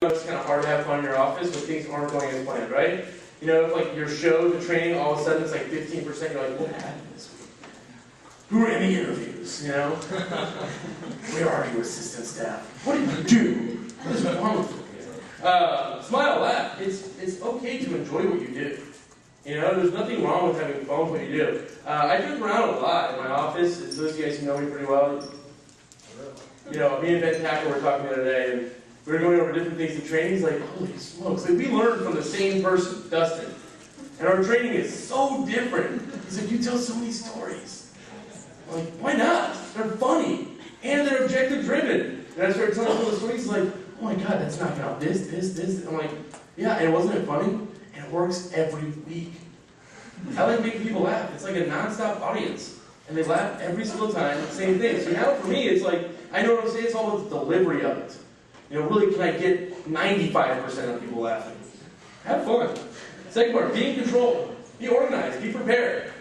it's kind of hard to have fun in your office when things aren't going as planned, right? You know, if like your show, the training, all of a sudden it's like 15%, you're like, what happened this week? Who are any interviews, you know? Where are you, assistant staff? What did you do? What is wrong with you? Smile, laugh. It's okay to enjoy what you do. You know, there's nothing wrong with having fun with what you do. I joke around a lot in my office. It's those of you guys who know me pretty well. You know, me and Ben Tackle were talking the other day, and we were going over different things in training. He's like, holy smokes, like we learned from the same person, Dustin. And our training is so different. He's like, you tell so many stories. I'm like, why not? They're funny. And they're objective driven. And I started telling him all the stories. He's like, oh my God, that's knocking out this. I'm like, yeah, and wasn't it funny? And it works every week. I like making people laugh. It's like a non-stop audience. And they laugh every single time, same thing. So now for me, it's like, I know what I'm saying, it's all about the delivery of it. You know, really, can I get 95% of people laughing? Have fun. Second part, be in control. Be organized. Be prepared.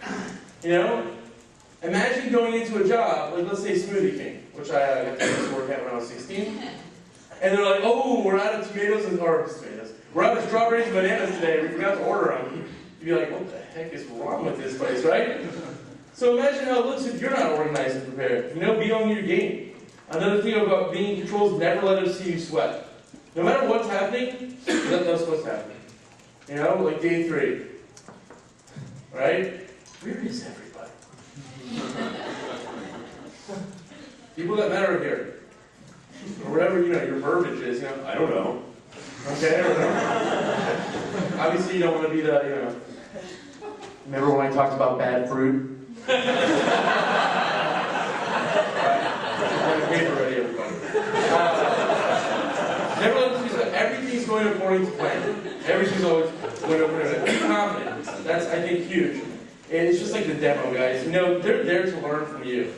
You know? Imagine going into a job, like let's say Smoothie King, which I got to work at when I was 16. And they're like, oh, we're out of tomatoes. We're out of strawberries and bananas today. We forgot to order them. You'd be like, what the heck is wrong with this place, right? So imagine how it looks if you're not organized and prepared. You know, be on your game. Another thing about being in control is never let them see you sweat. No matter what's happening, let them know what's happening. You know, like day 3. Right? Where is everybody? People that matter are here. Or whatever, you know, your verbiage is, you know, I don't know. Okay, I don't know. Obviously you don't want to be the, you know, remember when I talked about bad fruit? Never let them see that everything's going according to plan. Everything's always going according to plan. Be confident. That's, I think, huge. And it's just like the demo, guys. You know, they're there to learn from you.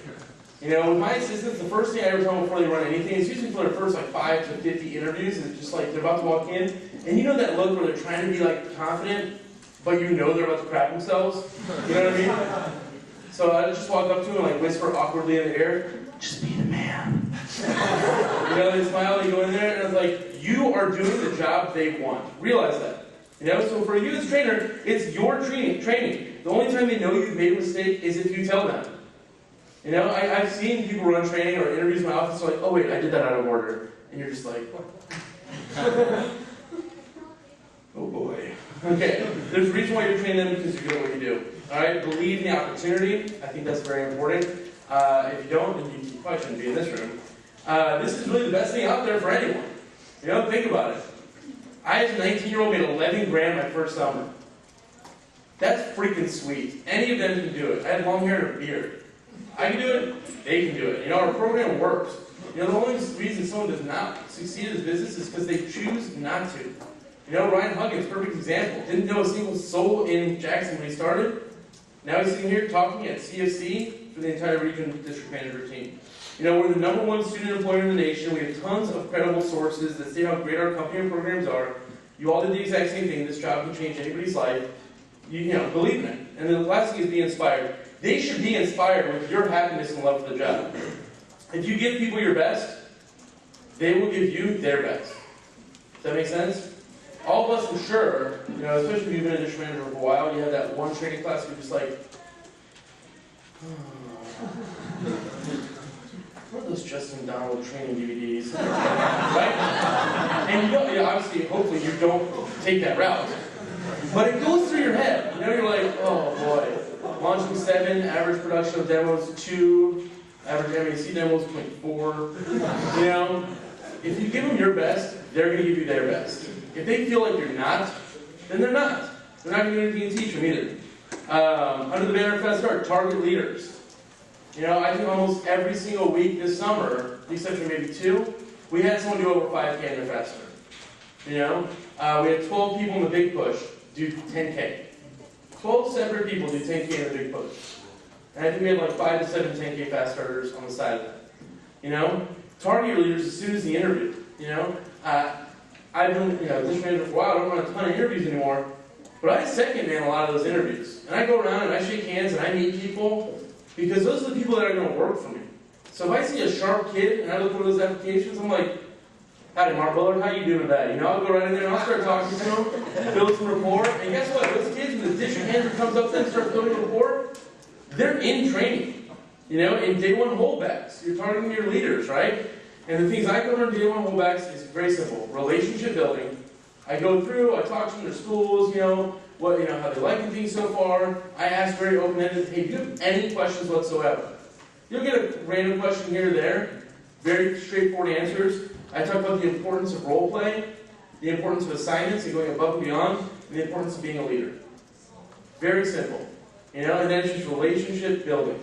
You know, with my assistants, the first thing I ever tell them before they run anything is usually for their first like 5 to 50 interviews. It's just like they're about to walk in, and you know that look where they're trying to be like confident, but you know they're about to crap themselves. You know what I mean? So I just walk up to them and like whisper awkwardly in the air, "Just be the man." You know, they smile, they go in there, and it's like you are doing the job they want. Realize that. You know, so for you as trainer, it's your training. The only time they know you've made a mistake is if you tell them. You know, I've seen people run training or interviews in my office like, oh wait, I did that out of order. And you're just like, oh boy. Okay, there's a reason why you're training them because you're doing what you do. Alright, believe in the opportunity. I think that's very important. If you don't, then you probably shouldn't be in this room. This is really the best thing out there for anyone. You know, think about it. I, as a 19-year-old, made 11 grand my first summer. That's freaking sweet. Any of them can do it. I had long hair and a beard. I can do it, they can do it. You know, our program works. You know, the only reason someone does not succeed in this business is because they choose not to. You know, Ryan Huggins, perfect example. Didn't know a single soul in Jackson when he started. Now he's sitting here talking at CFC for the entire region district manager team. You know, we're the #1 student employer in the nation. We have tons of credible sources that say how great our company and programs are. You all did the exact same thing. This job can change anybody's life. You know, believe in it. And the last thing is be inspired. They should be inspired with your happiness and love for the job. If you give people your best, they will give you their best. Does that make sense? All of us, I'm sure, you know, especially if you've been a district manager for a while, you have that one training class where you're just like, what are those Justin Donald training DVDs? Right? And you don't, you know, obviously, hopefully you don't take that route. But it goes through your head. You know, you're like, oh boy. Launching 7, average production of demos 2, average MAC demos 0.4. You know, if you give them your best, they're going to give you their best. If they feel like you're not, then they're not. They're not going to do anything to teach them either. Under the banner of Fast Start, target leaders. You know, I think almost every single week this summer, with the exception of maybe 2, we had someone do over 5K in their Fast Start. You know, we had 12 people in the big push do 10K. 12 separate people do 10K in the big push. And I think we had like 5 to 7 10K fast starters on the side of that. You know? Target your leaders as soon as the interview. You know? I've been, you know, district manager for a while. I don't run a ton of interviews anymore. But I second man a lot of those interviews. And I go around and I shake hands and I meet people because those are the people that are going to work for me. So if I see a sharp kid and I look over those applications, I'm like, Howdy, Mark Bullard, how you doing today? You know, I'll go right in there and I'll start talking to them, build some rapport. And guess what? Those kids, when the district manager comes up to them and starts building rapport, they're in training. You know, in day one holdbacks, you're targeting your leaders, right? And the things I cover in day one holdbacks is very simple. Relationship building. I go through, I talk to them, their schools, you know, how they like things so far. I ask very open-ended, hey, do you have any questions whatsoever? You'll get a random question here or there, very straightforward answers. I talk about the importance of role play, the importance of assignments and going above and beyond, and the importance of being a leader. Very simple. You know, and then it's just relationship building.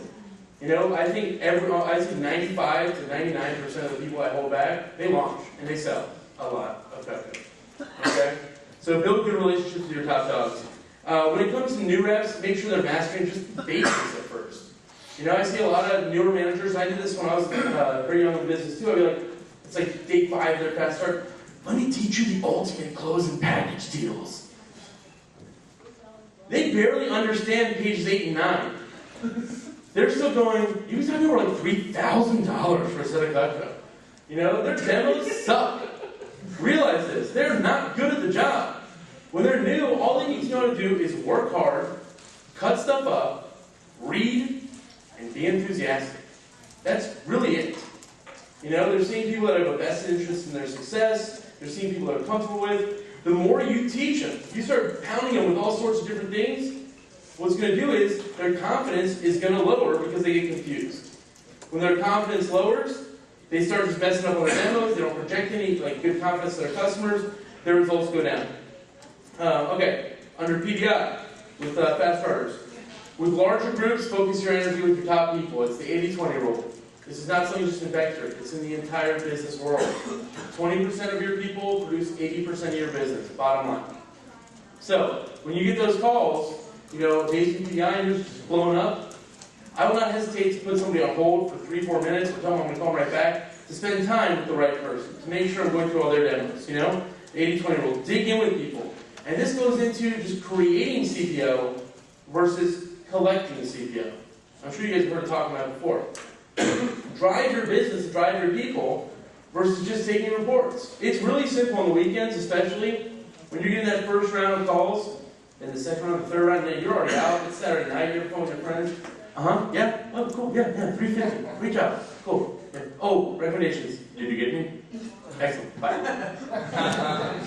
You know, I think I see 95 to 99% of the people I hold back, they launch and they sell a lot of effective. Okay? So build good relationships with your top dogs. When it comes to new reps, make sure they're mastering just the basics at first. You know, I see a lot of newer managers. I did this when I was very young in business too. I'd be like, it's like day 5, they're fast start. Let me teach you the ultimate close and package deals. They barely understand pages 8 and 9. They're still going, you was talking about like $3,000 for a set of Cutco. You know, their demos suck. Realize this. They're not good at the job. When they're new, all they need to know how to do is work hard, cut stuff up, read, and be enthusiastic. That's really it. You know, they're seeing people that have a vested interest in their success. They're seeing people that are comfortable with. The more you teach them, you start pounding them with all sorts of different things, what's going to do is their confidence is going to lower because they get confused. When their confidence lowers, they start just messing up on their demos. They don't project any good confidence to their customers. Their results go down. Okay, under PDI with fast starters. With larger groups, focus your energy with your top people. It's the 80-20 rule. This is not something just in Vector. It's in the entire business world. 20% of your people produce 80% of your business, bottom line. So, when you get those calls, you know, days in PDI and you're just blowing up, I will not hesitate to put somebody on hold for 3-4 minutes or tell them I'm going to call them right back to spend time with the right person, to make sure I'm going through all their demos, you know? The 80-20 rule. Dig in with people. And this goes into just creating CPO versus collecting CPO. I'm sure you guys have heard talking about it before. Drive your business, drive your people, versus just taking reports. It's really simple on the weekends, especially when you're getting that first round of calls, and the second round, the third round, and you're already out. It's Saturday night, you're on the phone with your friends. Yeah, oh, cool, yeah, 350, great job, cool. Yeah. Oh, recommendations. Did you get me? Excellent, bye.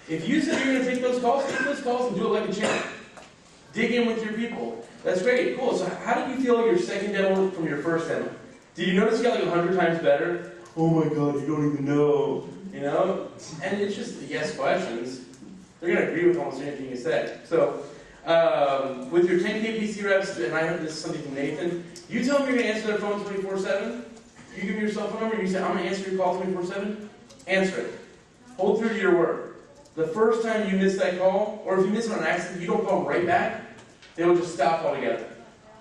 If you said you're going to take those calls and do it like a champ. Dig in with your people. That's great, cool. So how did you feel your second demo from your first demo? Did you notice you got 100 times better? Oh my God, you don't even know. You know? And it's just yes questions. They're going to agree with almost anything you say. So, with your 10K PC reps, and I heard this something from Nathan, you tell them you're going to answer their phone 24/7. You give me your cell phone number, and you say, I'm going to answer your call 24/7. Answer it. Hold true to your word. The first time you miss that call, or if you miss it on accident, you don't call them right back, they will just stop altogether.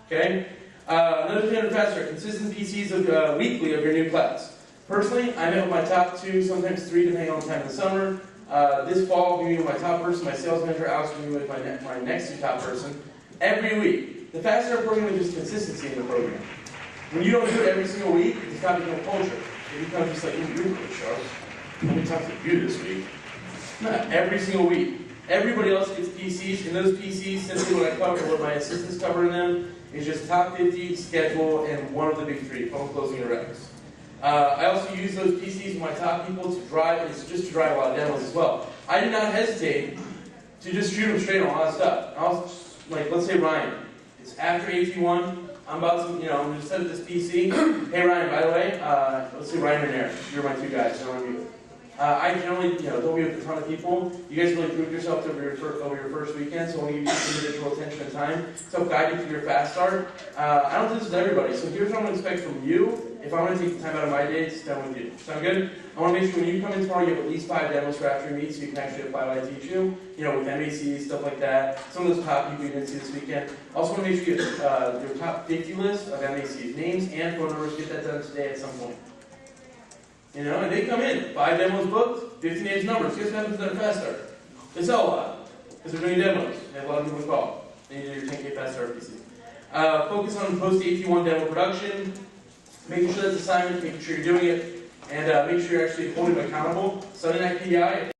Okay? Another thing under faster, consistent PCs of, weekly of your new class. Personally, I met with my top 2, sometimes 3, depending on the time of the summer. This fall, I'll be meeting with my top person, my sales manager. Alex will be with my next 2 top person. Every week. The Fast Start program is just consistency in the program. When you don't do it every single week, it's not become a culture. It becomes just like, you're really sharp. How many times did you do this week? Not every single week. Everybody else gets PCs, and those PCs, simply what I cover, what my assistants cover in them, is just top 50, schedule, and one of the big 3, phone closing and reps. I also use those PCs with my top people to drive, it's just to drive a lot of demos as well. I did not hesitate to just shoot them straight on a lot of stuff. I was like, let's say Ryan, it's after AT1, I'm about to, I'm going to set up this PC. Hey Ryan, by the way, let's say Ryan and Aaron, you're my 2 guys, so I'm going to be I generally, don't meet with a ton of people. You guys really proved yourself over your first weekend, so I want to give you individual attention and time to help guide you through your fast start. I don't do this with everybody, so here's what I'm going to expect from you if I'm going to take the time out of my day to spend with you. Sound good? I want to make sure when you come in tomorrow, you have at least 5 demos for after your meet, so you can actually apply what I teach you. With MACs, stuff like that. Some of those top people you didn't see this weekend. I also want to make sure you get your top 50 list of MACs, names and phone numbers. Get that done today at some point. And they come in, 5 demos booked, 50 names numbers. Guess what happens to their fast start? They sell a lot, because they're doing demos. They have a lot of people to call. They need your 10K fast start PC. Focus on post-AT1 demo production, making sure that's assignment, making sure you're doing it. and make sure you're actually holding them accountable. Sunday night PI.